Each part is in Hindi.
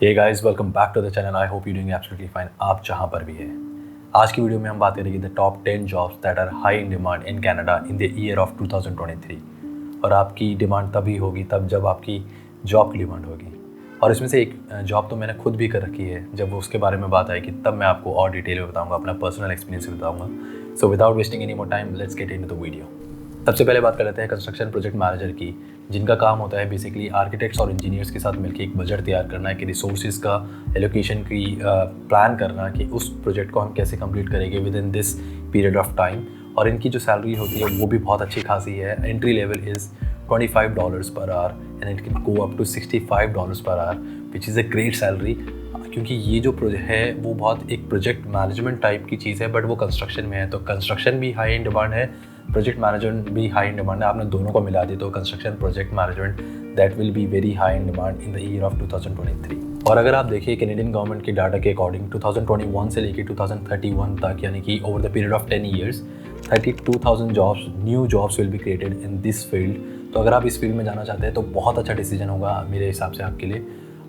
Hey guys, welcome back to the channel. I hope you doing absolutely fine, आप जहाँ पर भी हैं। आज की वीडियो में हम बात करेंगे the top 10 jobs that are high in demand in Canada in the year of 2023। और आपकी डिमांड तभी होगी तब जब आपकी जॉब की डिमांड होगी। और इसमें से एक जॉब तो मैंने खुद भी कर रखी है। जब वो उसके बारे में बात आएगी तब मैं आपको और डिटेल में बताऊँगा, अपना पर्सनल एक्सपीरियंस बताऊँगा। So without wasting any more time, let's get into the video. सबसे पहले बात कर लेते हैं कंस्ट्रक्शन प्रोजेक्ट मैनेजर की, जिनका काम होता है बेसिकली आर्किटेक्ट्स और इंजीनियर्स के साथ मिलकर एक बजट तैयार करना है कि रिसोर्सेज का एलोकेशन की प्लान करना कि उस प्रोजेक्ट को हम कैसे कंप्लीट करेंगे with in this period of time. और इनकी जो सैलरी होती है वो भी बहुत अच्छी खासी है। Entry level is $25 per hour and it can go up to $65 per hour, which is a great salary. क्योंकि ये जो प्रोजेक्ट है वो बहुत एक प्रोजेक्ट मैनेजमेंट टाइप की चीज़ है, बट वो कंस्ट्रक्शन में है, तो कंस्ट्रक्शन भी हाई इन डिमांड है, प्रोजेक्ट मैनेजमेंट भी हाई इन डिमांड है। आपने दोनों को मिला दी तो construction project management that will be very high in demand in the year of 2023। और अगर आप देखिए कैनेडियन गवर्नमेंट के डाटा के अकॉर्डिंग 2021 से लेकर 2031 तक, यानी कि over the period of 10 years 32,000 jobs, new jobs will be created in this field. तो अगर आप इस फील्ड में जाना चाहते हैं तो बहुत अच्छा डिसीजन होगा मेरे हिसाब से आपके लिए,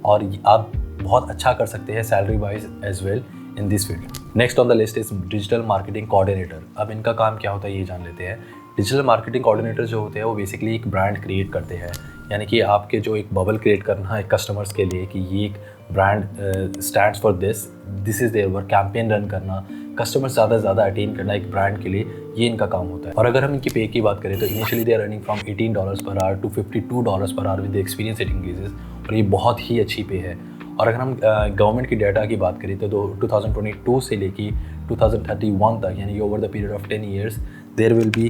और आप बहुत अच्छा कर सकते हैं salary wise as well in this field. Next on the list is digital marketing coordinator. अब इनका काम क्या होता है ये जान लेते हैं। डिजिटल मार्केटिंग कोऑर्डिनेटर जो होते हैं वो बेसिकली एक ब्रांड क्रिएट करते हैं, यानी कि आपके जो एक बबल क्रिएट करना है कस्टमर्स के लिए कि ये एक brand stands for this is their work, campaign run करना, कस्टमर ज़्यादा से ज़्यादा अटेन करना एक ब्रांड के लिए, ये इनका काम होता है। और अगर हम इनकी पे की बात करें तो initially they are running from $18 per hour to $52 per hour with experience it increases, और ये बहुत ही अच्छी पे है। और अगर हम गवर्नमेंट की डाटा की बात करें तो 2022 से लेके 2031 तक, यानी कि over the period of 10 years there will be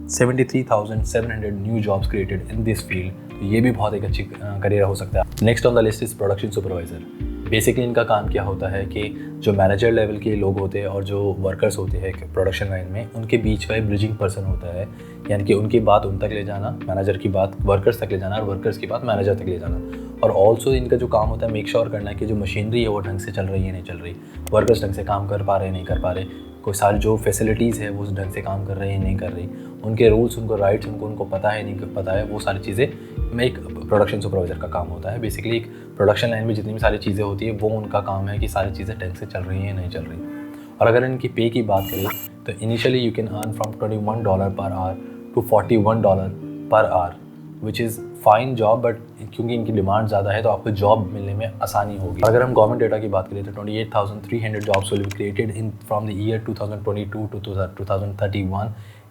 73,700 new jobs created in this field. तो ये भी बहुत एक अच्छी करियर हो सकता है। Next on the list is production supervisor. Basically इनका काम क्या होता है कि जो मैनेजर लेवल के लोग होते हैं और जो वर्कर्स होते हैं प्रोडक्शन लाइन में, उनके बीच का एक ब्रिजिंग पर्सन होता है, यानी कि उनकी बात उन तक ले जाना, मैनेजर की बात वर्कर्स तक ले जाना और वर्कर्स की बात मैनेजर तक ले जाना। और ऑल्सो इनका जो काम होता है मेक श्योर करना है कि जो मशीनरी है वो ढंग से चल रही है नहीं चल रही, वर्कर्स ढंग से काम कर पा रहे हैं नहीं कर पा रहे, कोई सारी जो फैसिलिटीज़ है वो ढंग से काम कर रही है नहीं कर रही, उनके रूल्स उनको राइट्स उनको पता है नहीं पता है, वो सारी चीज़ें में एक प्रोडक्शन सुपरवाइज़र का काम होता है। बेसिकली एक प्रोडक्शन लाइन में जितनी भी सारी चीज़ें होती है वो उनका काम है कि सारी चीज़ें ढंग से चल रही हैं नहीं चल रही। और अगर इनकी पे की बात करें तो initially you can earn from $21 per hour to $41 per hour, which is fine job, but क्योंकि इनकी डिमांड ज़्यादा है तो आपको जॉब मिलने में आसानी होगी। अगर हम गवर्नमेंट डेटा की बात करें तो 28,300 jobs will be created in from the year 2022 to 2031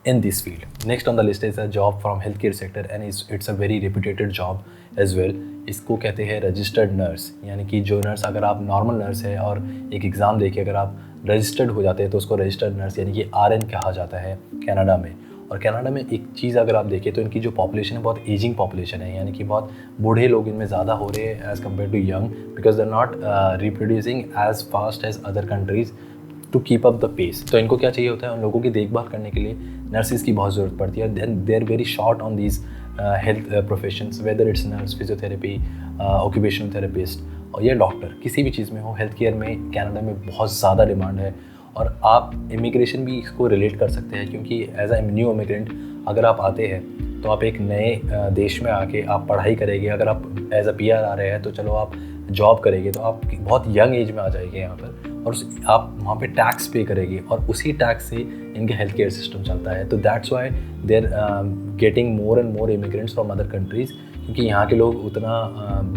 in this field. Next on the list is a job from healthcare sector and it's a very reputed job as well. इसको कहते हैं रजिस्टर्ड नर्स, यानी कि जो नर्स, अगर आप नॉर्मल नर्स है और एक एग्ज़ाम देके अगर आप रजिस्टर्ड हो जाते हैं तो उसको रजिस्टर्ड नर्स यानी कि RN कहा जाता है कनाडा में। और कनाडा में एक चीज़ अगर आप देखें तो इनकी जो पॉपुलेशन है बहुत एजिंग पॉपुलेशन है, यानी कि बहुत बूढ़े लोग इनमें ज़्यादा हो रहे हैं as compared to young, because they are not reproducing as fast as other countries to keep up the pace. तो इनको क्या चाहिए होता है, उन लोगों की देखभाल करने के लिए नर्सिस की बहुत ज़रूरत पड़ती है। Then they are very short on these health professions, whether it's nurse, physiotherapy, occupational therapist और या डॉक्टर, किसी भी चीज़ में हो, हेल्थ केयर में कनाडा में बहुत ज़्यादा डिमांड है। और आप इमिग्रेशन भी इसको रिलेट कर सकते हैं, क्योंकि एज ए न्यू इमिग्रेंट अगर आप आते हैं तो आप एक नए देश में आके आप पढ़ाई करेंगे। अगर आप एज अ PR आ रहे हैं तो चलो आप जॉब करेंगे तो आप बहुत यंग एज में आ जाएंगे यहाँ पर, और आप वहाँ पे टैक्स पे करेंगे और उसी टैक्स से इनके हेल्थ केयर सिस्टम चलता है। तो that's why they are getting more and more immigrants from other countries, क्योंकि यहाँ के लोग उतना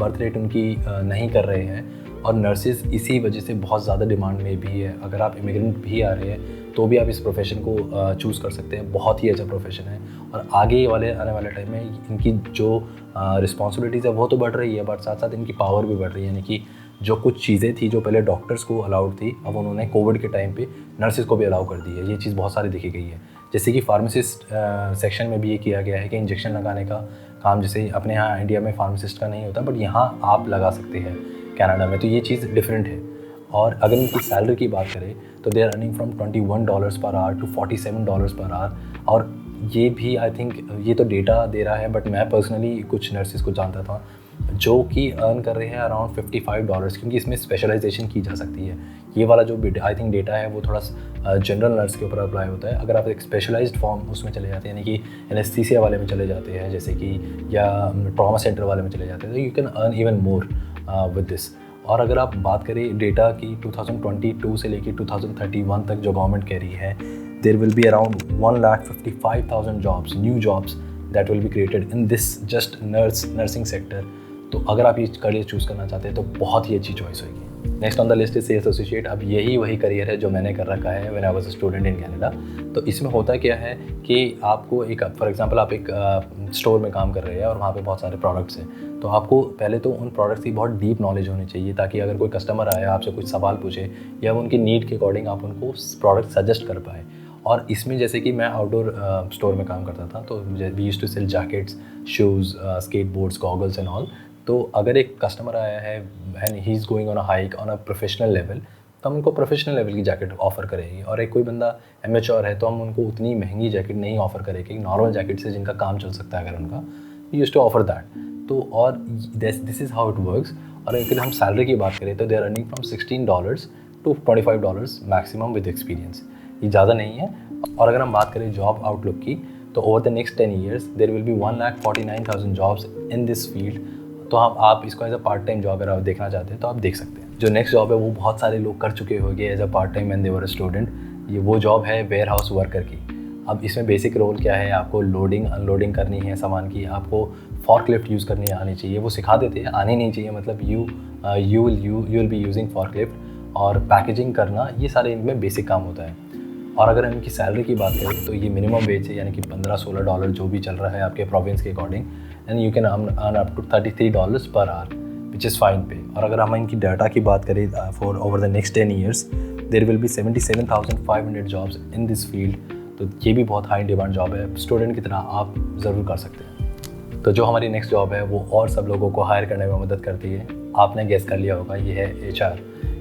बर्थ रेट उनकी नहीं कर रहे हैं, और नर्सेज इसी वजह से बहुत ज़्यादा डिमांड में भी है। अगर आप इमिग्रेंट भी आ रहे हैं तो भी आप इस प्रोफेशन को चूज़ कर सकते हैं, बहुत ही अच्छा प्रोफेशन है। और आगे आने वाले टाइम में इनकी जो रिस्पॉन्सिबिलिटीज़ है वो तो बढ़ रही है, बट साथ साथ इनकी पावर भी बढ़ रही है, यानी कि जो कुछ चीज़ें थी जो पहले डॉक्टर्स को अलाउड थी, अब उन्होंने कोविड के टाइम पे नर्सेज को भी अलाउ कर दी है। ये चीज़ बहुत सारी देखी गई है। जैसे कि फार्मासिस्ट सेक्शन में भी ये किया गया है कि इंजेक्शन लगाने का काम, जैसे अपने यहाँ इंडिया में फार्मासिस्ट का नहीं होता, बट यहाँ आप लगा सकते हैं कनाडा में, तो ये चीज़ डिफरेंट है। और अगर इनकी सैलरी की बात करें तो they are earning from $21 per hour to $47 per hour. और ये भी आई थिंक ये तो डेटा दे रहा है, बट मैं पर्सनली कुछ नर्सेज को जानता था जो कि अर्न कर रहे हैं अराउंड $55, क्योंकि इसमें स्पेशलाइजेशन की जा सकती है। ये वाला जो आई थिंक डेटा है वो थोड़ा जनरल नर्स के ऊपर अप्लाई होता है। अगर आप एक स्पेशलाइज्ड फॉर्म उसमें चले जाते हैं, यानी कि एनेस्थीसिया वाले में चले जाते हैं, जैसे कि या ट्रॉमा सेंटर वाले में चले जाते हैं, तो you can earn even more with this. और अगर आप बात करें डेटा की 2022 से लेकर 2031 तक जो गवर्नमेंट कह रही है, there will be around 1,55,000 jobs, new jobs that will be created in this just nursing sector. तो अगर आप ये करियर चूज़ करना चाहते हैं तो बहुत ही अच्छी चॉइस होगी। Next on the list is sales associate. अब यही वही करियर है जो मैंने कर रखा है when I was a student in Canada. तो इसमें होता क्या है कि आपको एक, फॉर एग्जांपल आप एक स्टोर में काम कर रहे हैं और वहाँ पे बहुत सारे प्रोडक्ट्स हैं, तो आपको पहले तो उन प्रोडक्ट्स की बहुत डीप नॉलेज होनी चाहिए, ताकि अगर कोई कस्टमर आया आपसे कुछ सवाल पूछे या उनकी नीड के अकॉर्डिंग आप उनको प्रोडक्ट सजेस्ट कर पाए। और इसमें जैसे कि मैं आउटडोर स्टोर में काम करता था, तो we used to sell jackets, shoes, skate boards, goggles and all. तो अगर एक कस्टमर आया है and he is going on a hike on a professional level, तो हम उनको प्रोफेशनल लेवल की जैकेट ऑफ़र करेंगे। और एक कोई बंदा एमेच्योर है तो हम उनको उतनी महंगी जैकेट नहीं ऑफ़र करेंगे, नॉर्मल जैकेट से जिनका काम चल सकता है अगर उनका, we used to offer that. तो और this is how it works. और अगर हम सैलरी की बात करें तो they are earning from $16 to $25 maximum with experience, ये ज़्यादा नहीं है। और अगर हम बात करें जॉब आउटलुक की, तो over the next 10 years there will be 1,49,000 jobs in this field. तो आप इसको as a part time job अगर आप देखना चाहते हैं तो आप देख सकते हैं। जो नेक्स्ट जॉब है वो बहुत सारे लोग कर चुके होंगे as a part time when they were a student. ये वो जॉब है वेयर हाउस वर्कर की। अब इसमें बेसिक रोल क्या है, आपको लोडिंग अनलोडिंग करनी है सामान की, आपको फॉर्कलिफ्ट यूज़ करनी आनी चाहिए, वो सिखा देते हैं, आनी नहीं चाहिए, मतलब you will be using forklift. और पैकेजिंग करना, ये सारे इनमें बेसिक काम होता है। और अगर हम इनकी सैलरी की बात करें तो ये मिनिमम वेज है, यानी कि $15-16 जो भी चल रहा है आपके प्रोविंस के according, and you can earn up to $33 per hour, which is fine पे। और अगर हम इनकी डाटा की बात करें for over the next 10 years there will be 77,500 jobs in this field. तो ये भी बहुत हाई डिमांड जॉब है, स्टूडेंट की तरह आप ज़रूर कर सकते हैं। तो जो हमारी नेक्स्ट जॉब है वो और सब लोगों को हायर करने में मदद करती है। आपने गेस कर लिया होगा, ये है HR,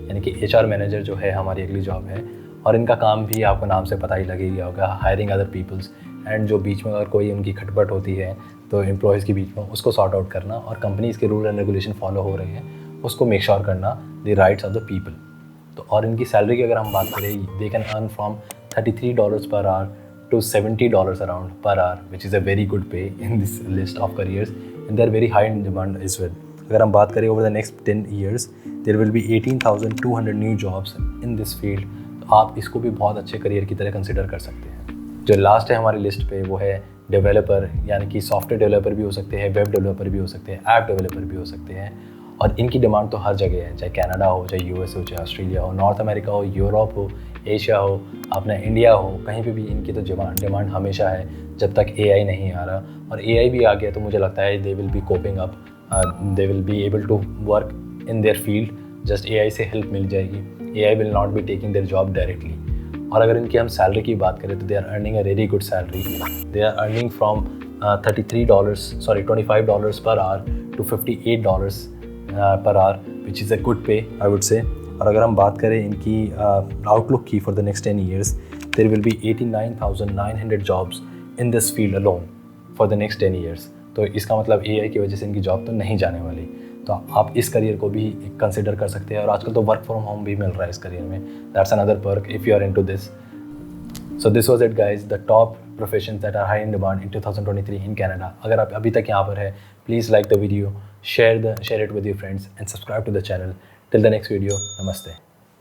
यानी कि HR मैनेजर जो है हमारी अगली जॉब है। और इनका काम भी आपको नाम से पता ही लग गया होगा, हायरिंग अदर पीपल्स, एंड जो बीच में अगर कोई उनकी खटपट होती है तो एम्प्लॉयज़ के बीच में उसको सॉर्ट आउट करना, और कंपनीज़ के रूल एंड रेगुलेशन फॉलो हो रहे हैं उसको मेक श्योर करना, the rights of the people. तो और इनकी सैलरी की अगर हम बात करें, they can earn from $33 per hour to $70 around per hour, which is a very good pay in this list of careers, and they are very high in demand as well. अगर हम बात करें over the next 10 years there will be 18,200 new jobs in this field. तो आप इसको भी बहुत अच्छे करियर की तरह कंसिडर कर सकते हैं। जो लास्ट है हमारी लिस्ट पे वो है डेवलपर, यानी कि सॉफ्टवेयर डेवलपर भी हो सकते हैं, वेब डेवलपर भी हो सकते हैं, ऐप डेवलपर भी हो सकते हैं। और इनकी डिमांड तो हर जगह है, चाहे कनाडा हो, चाहे US हो, चाहे ऑस्ट्रेलिया हो, नॉर्थ अमेरिका हो, यूरोप हो, एशिया हो, अपना इंडिया हो, कहीं पे भी इनकी तो डिमांड हमेशा है, जब तक AI नहीं आ रहा। और AI भी आ गया तो मुझे लगता है they will be coping up, they will be able to work in their field, just AI से हेल्प मिल जाएगी। AI will not be taking their job directly. और अगर इनकी हम सैलरी की बात करें तो they are earning a very good salary. They are earning from $25 per hour to $58 per hour, which is a good pay I would say. और अगर हम बात करें इनकी आउटलुक की for the next 10 years there will be 89,900 jobs in this field alone for the next 10 years। तो इसका मतलब AI की वजह से इनकी जॉब तो नहीं जाने वाली। तो आप इस करियर को भी कंसिडर कर सकते हैं। और आजकल तो वर्क फ्रॉम होम भी मिल रहा है इस करियर में, that's another perk if you are into this. So this was it guys, the top professions that are high in demand in 2023 in Canada. अगर आप अभी तक यहाँ पर है, please like the video, share it with your friends and subscribe to the channel. Till the next video, namaste.